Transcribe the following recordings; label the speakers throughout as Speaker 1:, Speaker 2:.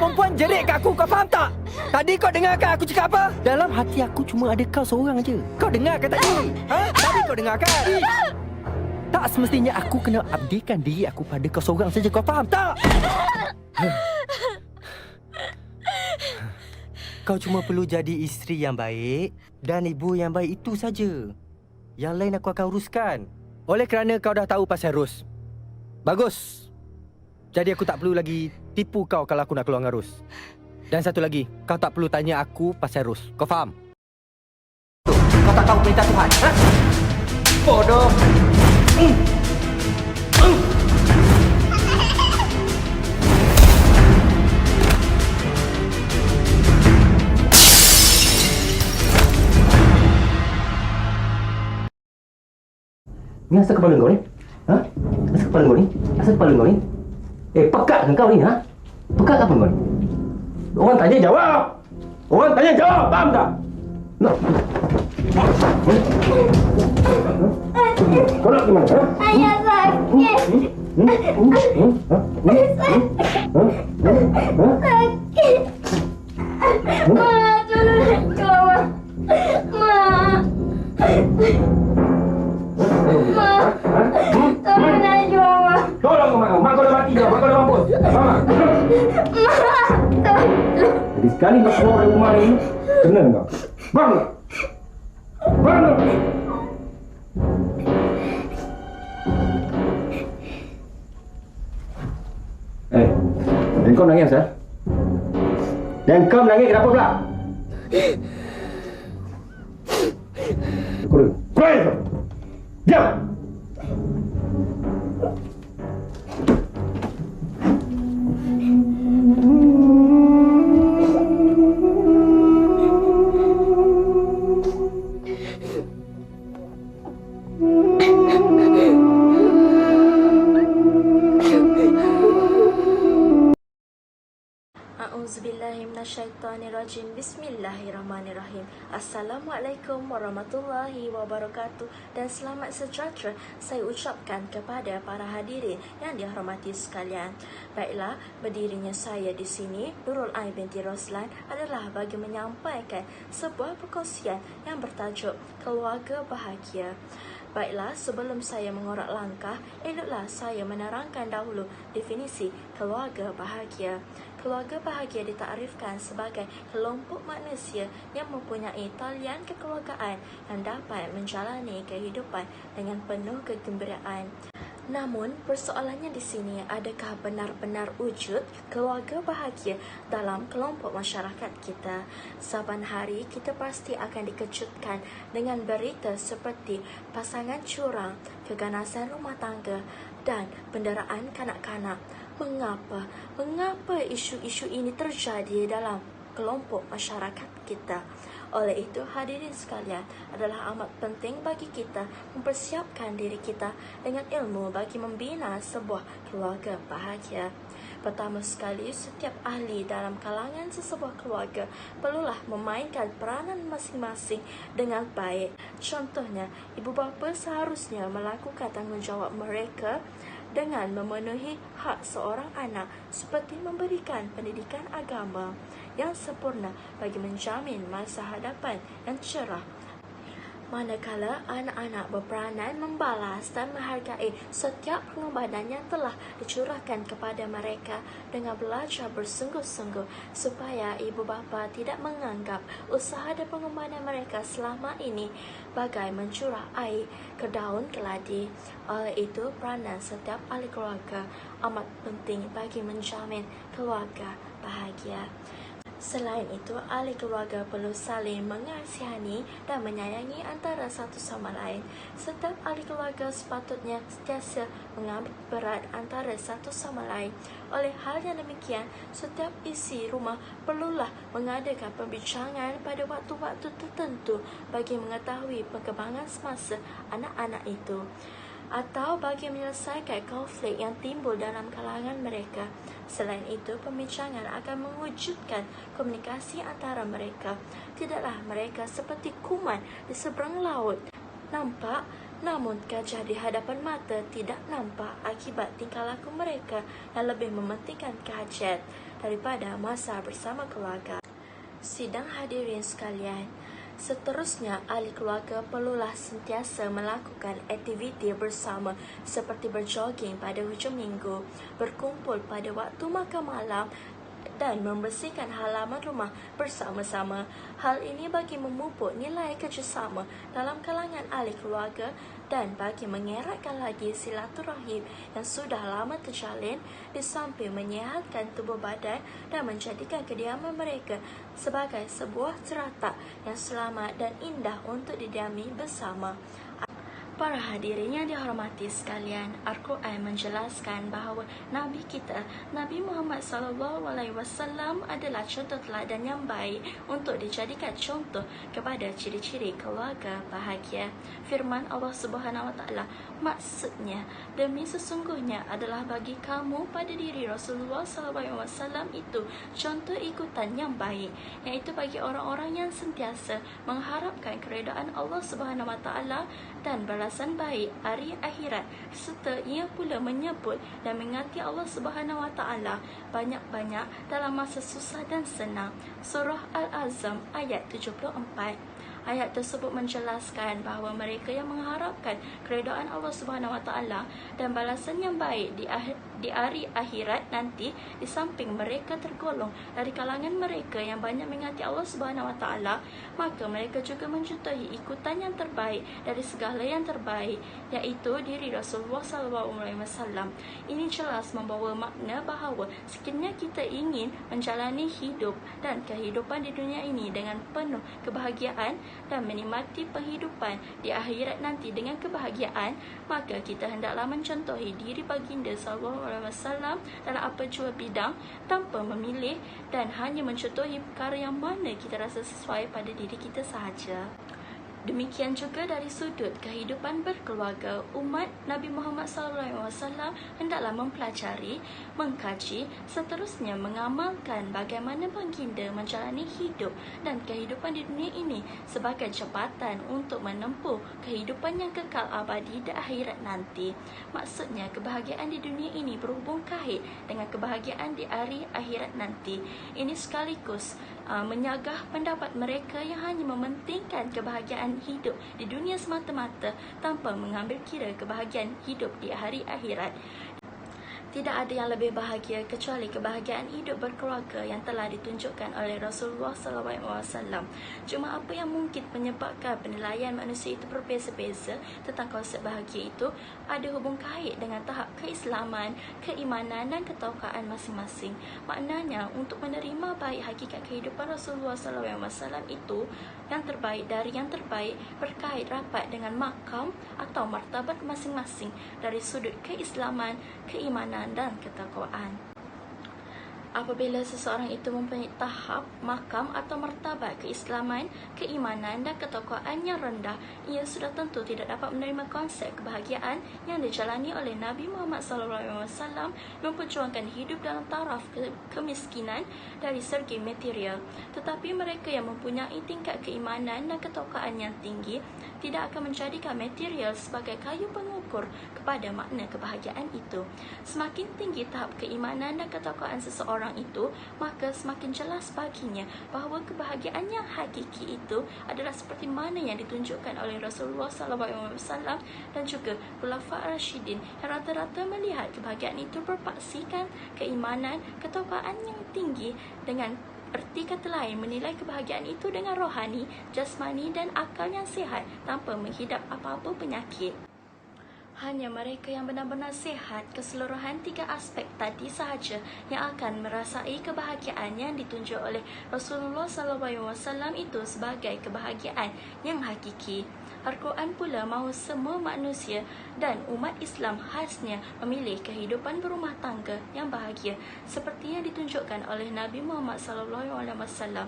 Speaker 1: perempuan jerit kat aku, kau faham tak? Tadi kau dengar kan aku cakap apa? Dalam hati aku cuma ada kau seorang je. Kau dengar kan tadi? Tadi kau dengar kan? Tak semestinya aku kena abdikan diri aku pada kau seorang saja, kau faham tak? Kau cuma perlu jadi isteri yang baik dan ibu yang baik, itu saja. Yang lain aku akan uruskan. Oleh kerana kau dah tahu pasal Ros. Bagus. Jadi aku tak perlu lagi tipu kau kalau aku nak keluar dengan Ros. Dan satu lagi, kau tak perlu tanya aku pasal Ros. Kau faham? Kau tak tahu perintah Tuhan, ha? Bodoh. Ni asal kepala kau ni? Ha? Asal kepala kau ni? Asal kepala kau ni? Pekat ke kau ni, ha? Pekat apa kau ni? Orang tanya jawab! Orang tanya jawab, faham tak? Nak? Kau nak ke mana, ha?
Speaker 2: Ayah sakit. Sakit. Ma, tolong kau. Ma. Ma. Tolong aja, Ma.
Speaker 3: Tolong mak kau. Mak kau dah mati dah. Mak kau dah mampus. Faham tak?
Speaker 2: Ma, tolong.
Speaker 3: Jadi sekali kau keluar dari rumah ni, kena kau. Faham tak? Faham tak? Dan kau nangis, ha? Dan kau menangis kenapa pula? Kurang. Kurang kau. Diam.
Speaker 4: A'udzubillahiminasyaitanirrajim. Bismillahirrahmanirrahim. Assalamualaikum warahmatullahi wabarakatuh dan selamat sejahtera saya ucapkan kepada para hadirin yang dihormati sekalian. Baiklah, berdirinya saya di sini, Nurul Ain binti Roslan, adalah bagi menyampaikan sebuah perkongsian yang bertajuk Keluarga Bahagia. Baiklah, sebelum saya mengorak langkah, eloklah saya menerangkan dahulu definisi keluarga bahagia. Keluarga bahagia ditakrifkan sebagai kelompok manusia yang mempunyai talian kekeluargaan yang dapat menjalani kehidupan dengan penuh kegembiraan. Namun, persoalannya di sini, adakah benar-benar wujud keluarga bahagia dalam kelompok masyarakat kita? Saban hari, kita pasti akan dikejutkan dengan berita seperti pasangan curang, keganasan rumah tangga dan penderaan kanak-kanak. Mengapa? Mengapa isu-isu ini terjadi dalam kelompok masyarakat kita? Oleh itu, hadirin sekalian, adalah amat penting bagi kita mempersiapkan diri kita dengan ilmu bagi membina sebuah keluarga bahagia. Pertama sekali, setiap ahli dalam kalangan sesebuah keluarga perlulah memainkan peranan masing-masing dengan baik. Contohnya, ibu bapa seharusnya melakukan tanggungjawab mereka dengan memenuhi hak seorang anak seperti memberikan pendidikan agama yang sempurna bagi menjamin masa hadapan yang cerah. Manakala anak-anak berperanan membalas dan menghargai setiap pengorbanan yang telah dicurahkan kepada mereka dengan belajar bersungguh-sungguh supaya ibu bapa tidak menganggap usaha dan pengorbanan mereka selama ini bagai mencurah air ke daun keladi. Oleh itu, peranan setiap ahli keluarga amat penting bagi menjamin keluarga bahagia. Selain itu, ahli keluarga perlu saling mengasihani dan menyayangi antara satu sama lain. Setiap ahli keluarga sepatutnya sentiasa mengambil berat antara satu sama lain. Oleh hal yang demikian, setiap isi rumah perlulah mengadakan perbincangan pada waktu-waktu tertentu bagi mengetahui perkembangan semasa anak-anak itu, atau bagi menyelesaikan konflik yang timbul dalam kalangan mereka. Selain itu, pembincangan akan mewujudkan komunikasi antara mereka. Tidaklah mereka seperti kuman di seberang laut, nampak, namun gajah di hadapan mata tidak nampak akibat tingkah laku mereka yang lebih mementingkan gadget. daripada masa bersama keluarga. Sidang hadirin sekalian, seterusnya ahli keluarga perlulah sentiasa melakukan aktiviti bersama seperti berjoging pada hujung minggu, berkumpul pada waktu makan malam dan membersihkan halaman rumah bersama-sama. Hal ini bagi memupuk nilai kerjasama dalam kalangan ahli keluarga dan bagi mengeratkan lagi silaturahim yang sudah lama terjalin, di samping menyihatkan tubuh badan dan menjadikan kediaman mereka sebagai sebuah teratak yang selamat dan indah untuk didiami bersama. Para hadirin yang dihormati sekalian, Al-Quran menjelaskan bahawa Nabi kita, Nabi Muhammad SAW adalah contoh teladan yang baik untuk dijadikan contoh kepada ciri-ciri keluarga bahagia. Firman Allah Subhanahu Wa Taala, maksudnya demi sesungguhnya adalah bagi kamu pada diri Rasulullah SAW itu contoh ikutan yang baik, iaitu bagi orang-orang yang sentiasa mengharapkan keredaan Allah Subhanahu Wa Taala dan balasan baik hari akhirat, serta ia pula menyebut dan mengingati Allah Subhanahu Wa Taala banyak-banyak dalam masa susah dan senang. Surah Al-Azm ayat 74. Ayat tersebut menjelaskan bahawa mereka yang mengharapkan keredaan Allah Subhanahu Wa Taala dan balasan yang baik di hari akhirat nanti, di samping mereka tergolong dari kalangan mereka yang banyak mengingati Allah Subhanahu Wa Taala, maka mereka juga menjuntai ikutan yang terbaik dari segala yang terbaik, iaitu diri Rasulullah SAW. Ini jelas membawa makna bahawa sekiranya kita ingin menjalani hidup dan kehidupan di dunia ini dengan penuh kebahagiaan dan menikmati penghidupan di akhirat nanti dengan kebahagiaan, maka kita hendaklah mencontohi diri baginda SAW dalam apa jua bidang, tanpa memilih dan hanya mencontohi perkara yang mana kita rasa sesuai pada diri kita sahaja. Demikian juga dari sudut kehidupan berkeluarga, umat Nabi Muhammad SAW hendaklah mempelajari, mengkaji, seterusnya mengamalkan bagaimana baginda menjalani hidup dan kehidupan di dunia ini sebagai jambatan untuk menempuh kehidupan yang kekal abadi di akhirat nanti. Maksudnya kebahagiaan di dunia ini berhubung kait dengan kebahagiaan di hari akhirat nanti. Ini sekaligus menyagah pendapat mereka yang hanya mementingkan kebahagiaan hidup di dunia semata-mata tanpa mengambil kira kebahagiaan hidup di hari akhirat. Tidak ada yang lebih bahagia kecuali kebahagiaan hidup berkeluarga yang telah ditunjukkan oleh Rasulullah SAW. Cuma apa yang mungkin menyebabkan penilaian manusia itu berbeza-beza tentang konsep bahagia itu ada hubung kait dengan tahap keislaman, keimanan dan ketaukaan masing-masing. Maknanya untuk menerima baik hakikat kehidupan Rasulullah SAW itu, yang terbaik dari yang terbaik berkait rapat dengan makam atau martabat masing-masing dari sudut keislaman, keimanan dan ketakwaan. Apabila seseorang itu mempunyai tahap, makam atau martabat keislaman, keimanan dan ketakwaan yang rendah, ia sudah tentu tidak dapat menerima konsep kebahagiaan yang dijalani oleh Nabi Muhammad SAW, memperjuangkan hidup dalam taraf kemiskinan dari segi material. Tetapi mereka yang mempunyai tingkat keimanan dan ketakwaan yang tinggi tidak akan menjadikan material sebagai kayu pengukur kepada makna kebahagiaan itu. Semakin tinggi tahap keimanan dan ketakwaan seseorang itu, maka semakin jelas baginya bahawa kebahagiaan yang hakiki itu adalah seperti mana yang ditunjukkan oleh Rasulullah SAW dan juga Khulafa' Ar-Rasyidin, yang rata-rata melihat kebahagiaan itu berpaksikan keimanan, ketakwaan yang tinggi, dengan erti kata lain menilai kebahagiaan itu dengan rohani, jasmani dan akal yang sihat tanpa menghidap apa-apa penyakit. Hanya mereka yang benar-benar sihat keseluruhan tiga aspek tadi sahaja yang akan merasai kebahagiaan yang ditunjuk oleh Rasulullah SAW itu sebagai kebahagiaan yang hakiki. Al-Quran pula mahu semua manusia dan umat Islam khasnya memilih kehidupan berumah tangga yang bahagia seperti yang ditunjukkan oleh Nabi Muhammad SAW.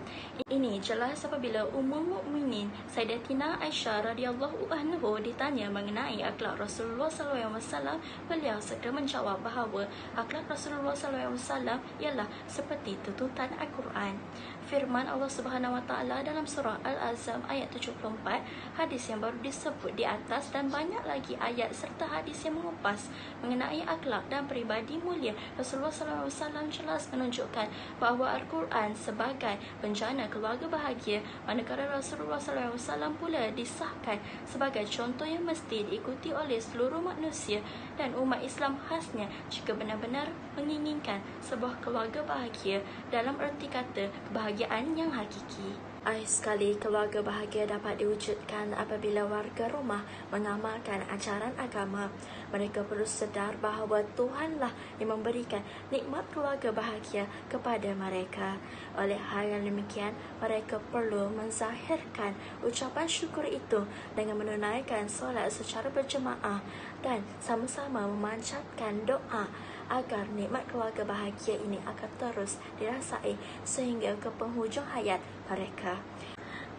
Speaker 4: Ini jelas apabila Ummul Mukminin Sayyidatina Aisyah radhiyallahu anha ditanya mengenai akhlak Rasulullah SAW, beliau segera menjawab bahawa akhlak Rasulullah SAW ialah seperti tuntutan Al-Quran. Firman Allah Subhanahu Wa Taala dalam surah Al-Azm ayat 74, hadis yang yang baru disebut di atas dan banyak lagi ayat serta hadis yang mengupas mengenai akhlak dan peribadi mulia Rasulullah SAW jelas menunjukkan bahawa Al-Quran sebagai bencana keluarga bahagia, manakala Rasulullah SAW pula disahkan sebagai contoh yang mesti diikuti oleh seluruh manusia dan umat Islam khasnya jika benar-benar menginginkan sebuah keluarga bahagia dalam erti kata kebahagiaan yang hakiki. Sekali keluarga bahagia dapat diwujudkan apabila warga rumah mengamalkan ajaran agama. Mereka perlu sedar bahawa Tuhanlah yang memberikan nikmat keluarga bahagia kepada mereka. Oleh hal yang demikian, mereka perlu menzahirkan ucapan syukur itu dengan menunaikan solat secara berjemaah dan sama-sama memanjatkan doa agar nikmat keluarga bahagia ini akan terus dirasai sehingga ke penghujung hayat mereka.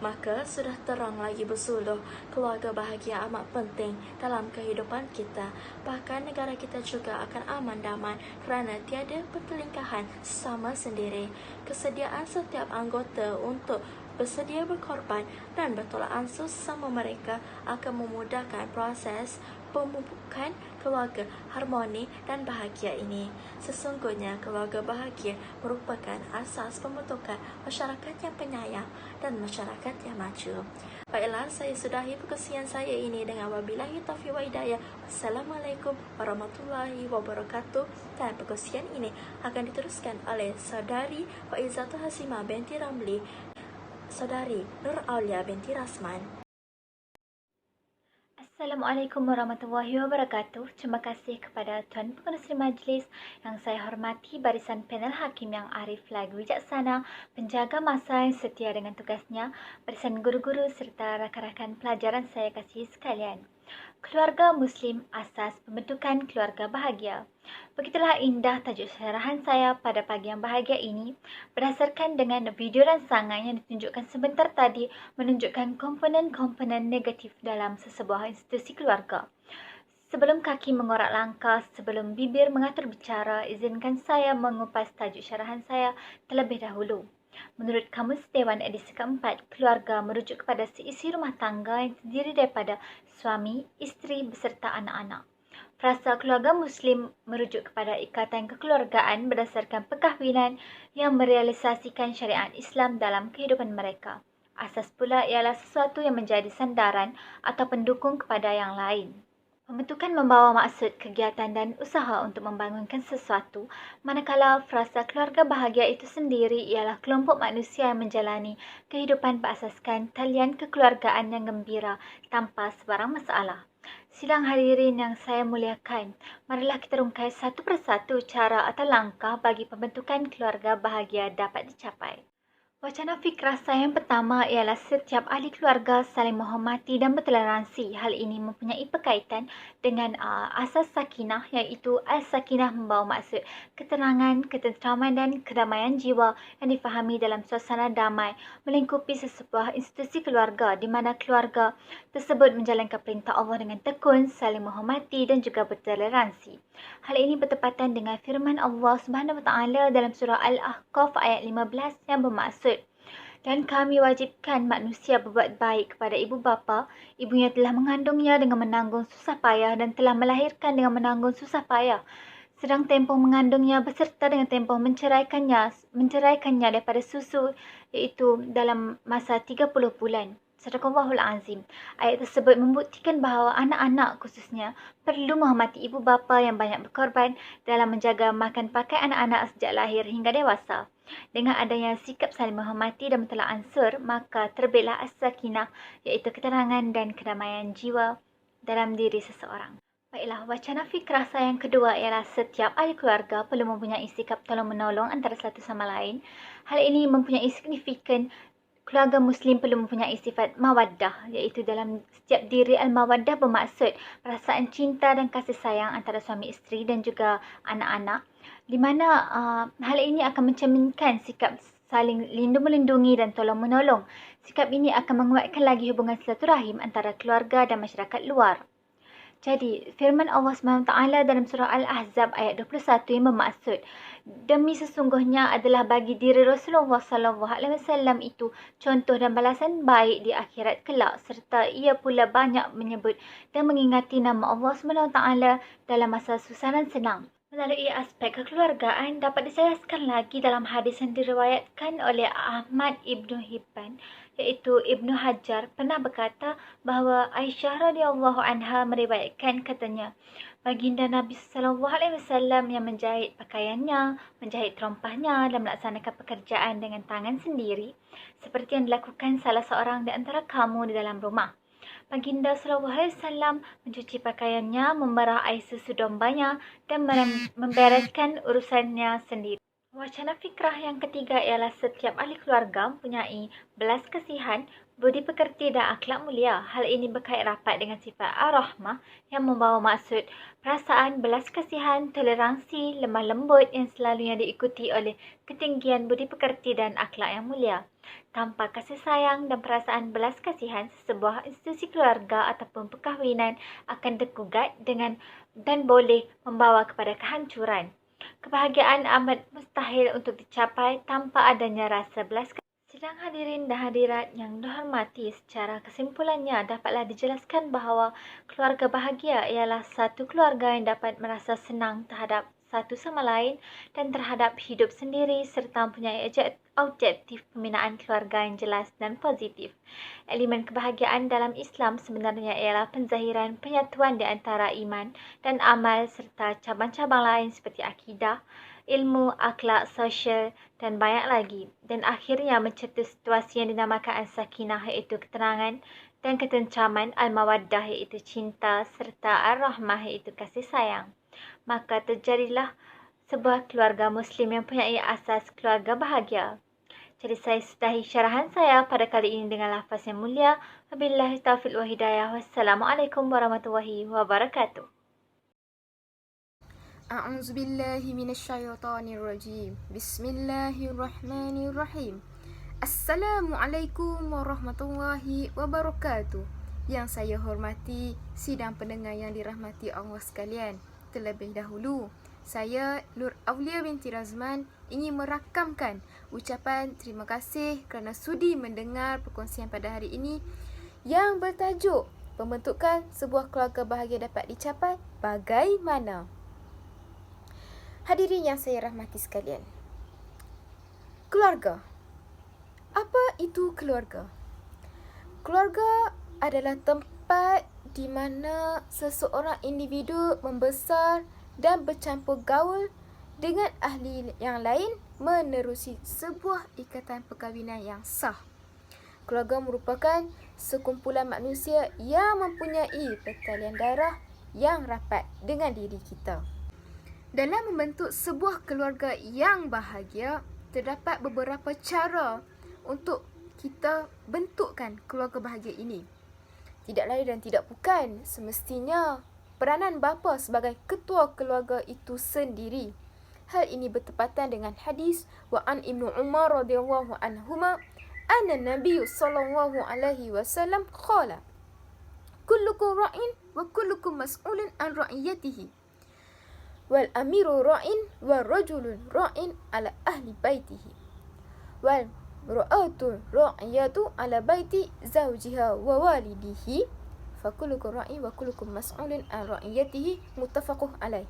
Speaker 4: Maka sudah terang lagi bersuluh, keluarga bahagia amat penting dalam kehidupan kita. Bahkan negara kita juga akan aman damai kerana tiada pertelingkahan sesama sendiri. Kesediaan setiap anggota untuk bersedia berkorban dan bertolak ansur sesama mereka akan memudahkan proses pemupukan keluarga harmoni dan bahagia ini. Sesungguhnya keluarga bahagia merupakan asas pembentukan masyarakat yang penyayang dan masyarakat yang maju. Baiklah, saya sudahi perkongsian saya ini dengan wabillahi taufiq wa hidayah. Wassalamualaikum warahmatullahi wabarakatuh. Dan perkongsian ini akan diteruskan oleh saudari Faizatul Hasimah binti Ramli, saudari Nur Aulia binti Rasman.
Speaker 5: Assalamualaikum warahmatullahi wabarakatuh. Terima kasih kepada Tuan Pengerusi Majlis yang saya hormati, barisan panel hakim yang arif lagi wijaksana, penjaga masa yang setia dengan tugasnya, barisan guru-guru serta rakan-rakan pelajaran saya kasihi sekalian. Keluarga Muslim, asas pembentukan keluarga bahagia. Begitulah indah tajuk syarahan saya pada pagi yang bahagia ini berdasarkan dengan video rancangan yang ditunjukkan sebentar tadi menunjukkan komponen-komponen negatif dalam sesebuah institusi keluarga. Sebelum kaki mengorak langkah, sebelum bibir mengatur bicara, izinkan saya mengupas tajuk syarahan saya terlebih dahulu. Menurut Kamus Dewan edisi keempat, keluarga merujuk kepada seisi rumah tangga yang terdiri daripada suami, isteri beserta anak-anak. Frasa keluarga Muslim merujuk kepada ikatan kekeluargaan berdasarkan perkahwinan yang merealisasikan syariat Islam dalam kehidupan mereka. Asas pula ialah sesuatu yang menjadi sandaran atau pendukung kepada yang lain. Pembentukan membawa maksud kegiatan dan usaha untuk membangunkan sesuatu, manakala frasa keluarga bahagia itu sendiri ialah kelompok manusia yang menjalani kehidupan berasaskan talian kekeluargaan yang gembira tanpa sebarang masalah. Sidang hadirin yang saya muliakan, marilah kita rungkai satu persatu cara atau langkah bagi pembentukan keluarga bahagia dapat dicapai. Wacana fikrah saya yang pertama ialah setiap ahli keluarga saling menghormati dan bertoleransi. Hal ini mempunyai berkaitan dengan asas sakinah, iaitu al-sakinah membawa maksud ketenangan, ketenteraman dan kedamaian jiwa yang difahami dalam suasana damai melingkupi sesebuah institusi keluarga di mana keluarga tersebut menjalankan perintah Allah dengan tekun, saling menghormati dan juga bertoleransi. Hal ini bertepatan dengan firman Allah Subhanahu Wa Taala dalam surah Al-Ahqaf ayat 15 yang bermaksud, dan kami wajibkan manusia berbuat baik kepada ibu bapa, ibunya telah mengandungnya dengan menanggung susah payah dan telah melahirkan dengan menanggung susah payah, sedang tempoh mengandungnya beserta dengan tempoh menceraikannya daripada susu, iaitu dalam masa 30 bulan. Sadaqallahul Azim. Ayat tersebut membuktikan bahawa anak-anak khususnya perlu menghormati ibu bapa yang banyak berkorban dalam menjaga makan pakai anak-anak sejak lahir hingga dewasa. Dengan adanya sikap saling menghormati dan bertolak ansur, maka terbitlah as-sakinah, iaitu ketenangan dan kedamaian jiwa dalam diri seseorang. Baiklah, wacana fikrah saya yang kedua ialah setiap ahli keluarga perlu mempunyai sikap tolong-menolong antara satu sama lain. Hal ini mempunyai signifikan keluarga Muslim perlu mempunyai sifat mawaddah, iaitu dalam setiap diri al-mawaddah bermaksud perasaan cinta dan kasih sayang antara suami isteri dan juga anak-anak, di mana hal ini akan mencerminkan sikap saling melindungi dan tolong-menolong. Sikap ini akan menguatkan lagi hubungan silaturahim antara keluarga dan masyarakat luar. Jadi, firman Allah SWT dalam surah Al-Ahzab ayat 21 yang bermaksud, Demi sesungguhnya adalah bagi diri Rasulullah SAW itu contoh dan balasan baik di akhirat kelak, serta ia pula banyak menyebut dan mengingati nama Allah SWT dalam masa susah dan senang. Melalui aspek kekeluargaan dapat dijelaskan lagi dalam hadis yang diriwayatkan oleh Ahmad Ibnu Hibban, iaitu Ibnu Hajar pernah berkata bahawa Aisyah radhiyallahu anha meriwayatkan katanya, baginda Nabi SAW yang menjahit pakaiannya, menjahit terompahnya dan melaksanakan pekerjaan dengan tangan sendiri seperti yang dilakukan salah seorang di antara kamu di dalam rumah. Baginda SAW mencuci pakaiannya, memerah air susu dombanya dan membereskan urusannya sendiri. Wacana fikrah yang ketiga ialah setiap ahli keluarga mempunyai belas kasihan, budi pekerti dan akhlak mulia. Hal ini berkait rapat dengan sifat ar-rahmah yang membawa maksud perasaan belas kasihan, toleransi, lemah lembut yang selalunya diikuti oleh ketinggian budi pekerti dan akhlak yang mulia. Tanpa kasih sayang dan perasaan belas kasihan, sebuah institusi keluarga ataupun perkahwinan akan tergugat dan boleh membawa kepada kehancuran. Kebahagiaan amat mustahil untuk dicapai tanpa adanya rasa belas kasihan. Sidang hadirin dan hadirat yang dihormati, secara kesimpulannya dapatlah dijelaskan bahawa keluarga bahagia ialah satu keluarga yang dapat merasa senang terhadap satu sama lain dan terhadap hidup sendiri serta mempunyai objektif pembinaan keluarga yang jelas dan positif. Elemen kebahagiaan dalam Islam sebenarnya ialah penzahiran penyatuan di antara iman dan amal serta cabang-cabang lain seperti akidah, ilmu, akhlak, sosial dan banyak lagi. Dan akhirnya mencetus situasi yang dinamakan as-sakinah, iaitu ketenangan, dan ketentraman, al-mawaddah iaitu cinta, serta ar-rahmah iaitu kasih sayang. Maka terjadilah sebuah keluarga Muslim yang mempunyai asas keluarga bahagia. Jadi saya sudahi syarahan saya pada kali ini dengan lafaz yang mulia. Wabillahi taufiq wa hidayah. Wassalamualaikum warahmatullahi wabarakatuh.
Speaker 6: A'udzubillahi minasyaitonirrajim. Bismillahirrahmanirrahim. Assalamualaikum warahmatullahi wabarakatuh. Yang saya hormati sidang pendengar yang dirahmati Allah sekalian. Terlebih dahulu, saya Nur Aulia binti Razman ingin merakamkan ucapan terima kasih kerana sudi mendengar perkongsian pada hari ini yang bertajuk pembentukan sebuah keluarga bahagia dapat dicapai bagaimana. Hadirin yang saya rahmati sekalian. Keluarga. Apa itu keluarga? Keluarga adalah tempat di mana seseorang individu membesar dan bercampur gaul dengan ahli yang lain menerusi sebuah ikatan perkahwinan yang sah. Keluarga merupakan sekumpulan manusia yang mempunyai pertalian darah yang rapat dengan diri kita. Dalam membentuk sebuah keluarga yang bahagia, terdapat beberapa cara untuk kita bentukkan keluarga bahagia ini. Tidak lain dan tidak bukan, semestinya peranan bapa sebagai ketua keluarga itu sendiri. Hal ini bertepatan dengan hadis wa an Ibnu Umar radhiyallahu anhuma anna Nabi sallallahu alaihi wasallam qala kullukum ra'in wa kullukum mas'ulun an ra'iyatihi wal amiru ra'in wa rajulun ra'in ala ahli baitihi wal ra'atu ra'iyatu ala baiti zawjiha wa walidihi fakulukum ra'i wa kulukum mas'ulun an ra'iyatihi muttafaqun alaih.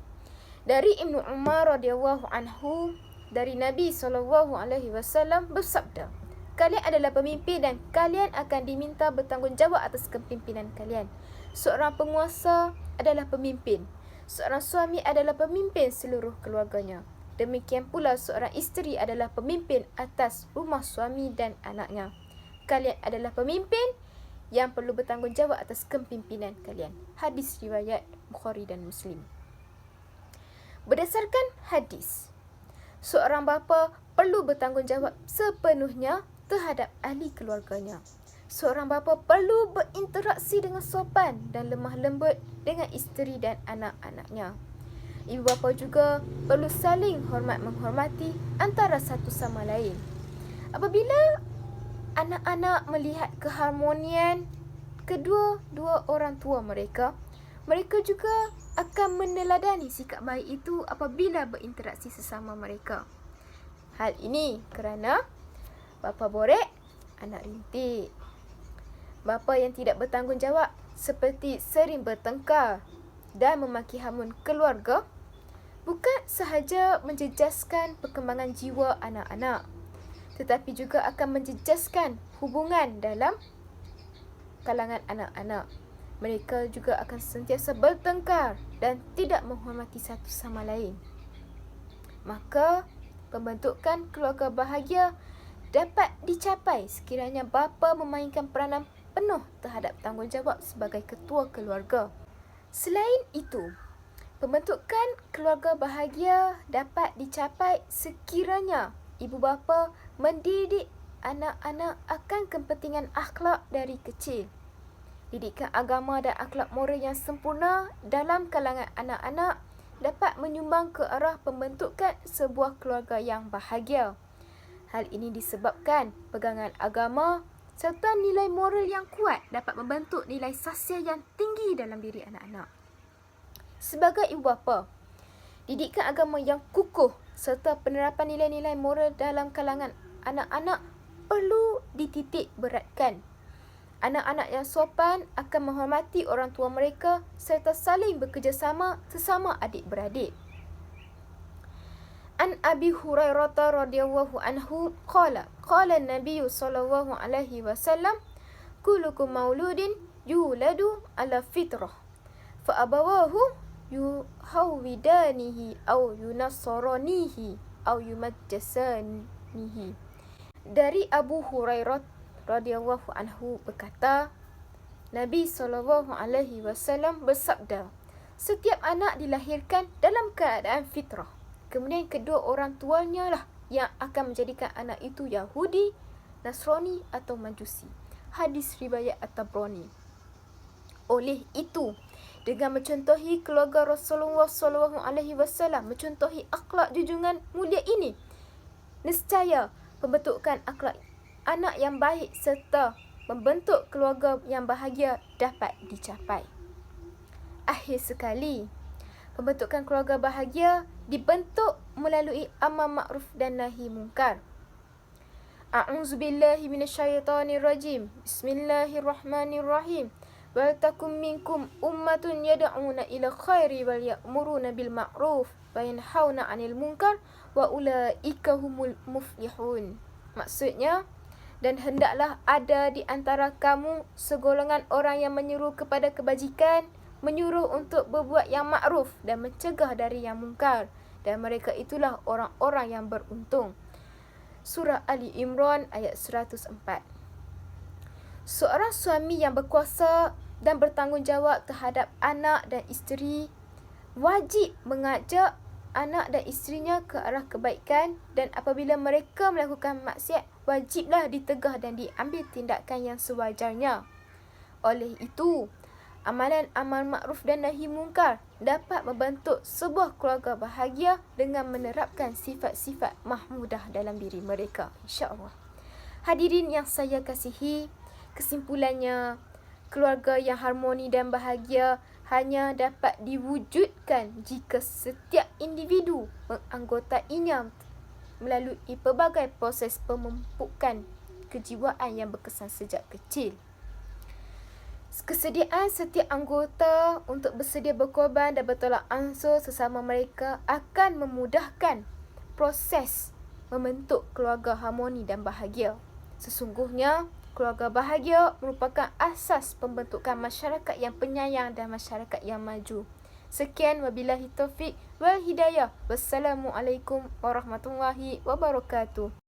Speaker 6: Dari Ibnu Umar radhiyallahu anhu, dari Nabi sallallahu alaihi wasallam bersabda, kalian adalah pemimpin dan kalian akan diminta bertanggungjawab atas kepimpinan kalian. Seorang penguasa adalah pemimpin. Seorang suami adalah pemimpin seluruh keluarganya. Demikian pula seorang isteri adalah pemimpin atas rumah suami dan anaknya. Kalian adalah pemimpin yang perlu bertanggungjawab atas kepimpinan kalian. Hadis riwayat Bukhari dan Muslim. Berdasarkan hadis, seorang bapa perlu bertanggungjawab sepenuhnya terhadap ahli keluarganya. Seorang bapa perlu berinteraksi dengan sopan dan lemah lembut dengan isteri dan anak-anaknya. Ibu bapa juga perlu saling hormat-menghormati antara satu sama lain. Apabila anak-anak melihat keharmonian kedua-dua orang tua mereka, Mereka juga akan meneladani sikap baik itu apabila berinteraksi sesama mereka. Hal ini kerana bapa borek, anak rintik. Bapa yang tidak bertanggungjawab seperti sering bertengkar dan memaki hamun keluarga bukan sahaja menjejaskan perkembangan jiwa anak-anak, tetapi juga akan menjejaskan hubungan dalam kalangan anak-anak. Mereka juga akan sentiasa bertengkar dan tidak menghormati satu sama lain. Maka, pembentukan keluarga bahagia dapat dicapai sekiranya bapa memainkan peranan penuh terhadap tanggungjawab sebagai ketua keluarga. Selain itu, pembentukan keluarga bahagia dapat dicapai sekiranya ibu bapa mendidik anak-anak akan kepentingan akhlak dari kecil. Didikan agama dan akhlak moral yang sempurna dalam kalangan anak-anak dapat menyumbang ke arah pembentukan sebuah keluarga yang bahagia. Hal ini disebabkan pegangan agama serta nilai moral yang kuat dapat membentuk nilai sosial yang tinggi dalam diri anak-anak. Sebagai ibu bapa, didikan agama yang kukuh serta penerapan nilai-nilai moral dalam kalangan anak-anak perlu dititik beratkan. Anak-anak yang sopan akan menghormati orang tua mereka serta saling bekerjasama sesama adik-beradik. An Abi Hurairah radhiyallahu anhu qala Nabi sallallahu alaihi wasallam kullukum mauludin yuladu ala fitrah fa abawahu yuhawidanihi aw yunassaranihi aw yumajjasanihi. Dari Abu Hurairah radhiyallahu anhu berkata, Nabi sallallahu alaihi wasallam bersabda, setiap anak dilahirkan dalam keadaan fitrah. Kemudian kedua orang tuanya lah yang akan menjadikan anak itu Yahudi, Nasrani atau Majusi. Hadis riwayat At-Tabrani. Oleh itu, dengan mencontohi keluarga Rasulullah SAW, mencontohi akhlak junjungan mulia ini, nescaya pembentukan akhlak anak yang baik serta membentuk keluarga yang bahagia dapat dicapai. Akhir sekali, pembentukan keluarga bahagia dibentuk melalui amar makruf dan nahi munkar. A'udzubillahi minasyaitonirrajim. Bismillahirrahmanirrahim. Wal takum minkum ummatun yad'una ila khairi wal ya'muruna bil ma'ruf wa yanhauna 'anil munkar wa ulaika humul muflihun. Maksudnya, dan hendaklah ada di antara kamu segolongan orang yang menyeru kepada kebajikan, menyuruh untuk berbuat yang makruf dan mencegah dari yang mungkar, dan mereka itulah orang-orang yang beruntung. Surah Ali Imran ayat 104. Seorang suami yang berkuasa dan bertanggungjawab terhadap anak dan isteri wajib mengajak anak dan isterinya ke arah kebaikan, dan apabila mereka melakukan maksiat, wajiblah ditegah dan diambil tindakan yang sewajarnya. Oleh itu, amalan amar makruf dan nahi munkar dapat membentuk sebuah keluarga bahagia dengan menerapkan sifat-sifat mahmudah dalam diri mereka, insya-Allah. Hadirin yang saya kasihi, kesimpulannya, keluarga yang harmoni dan bahagia hanya dapat diwujudkan jika setiap individu menganggotainya melalui pelbagai proses pemempukan kejiwaan yang berkesan sejak kecil. Kesediaan setiap anggota untuk bersedia berkorban dan bertolak ansur sesama mereka akan memudahkan proses membentuk keluarga harmoni dan bahagia. Sesungguhnya, keluarga bahagia merupakan asas pembentukan masyarakat yang penyayang dan masyarakat yang maju. Sekian, wabillahi taufiq wal hidayah. Wassalamualaikum warahmatullahi wabarakatuh.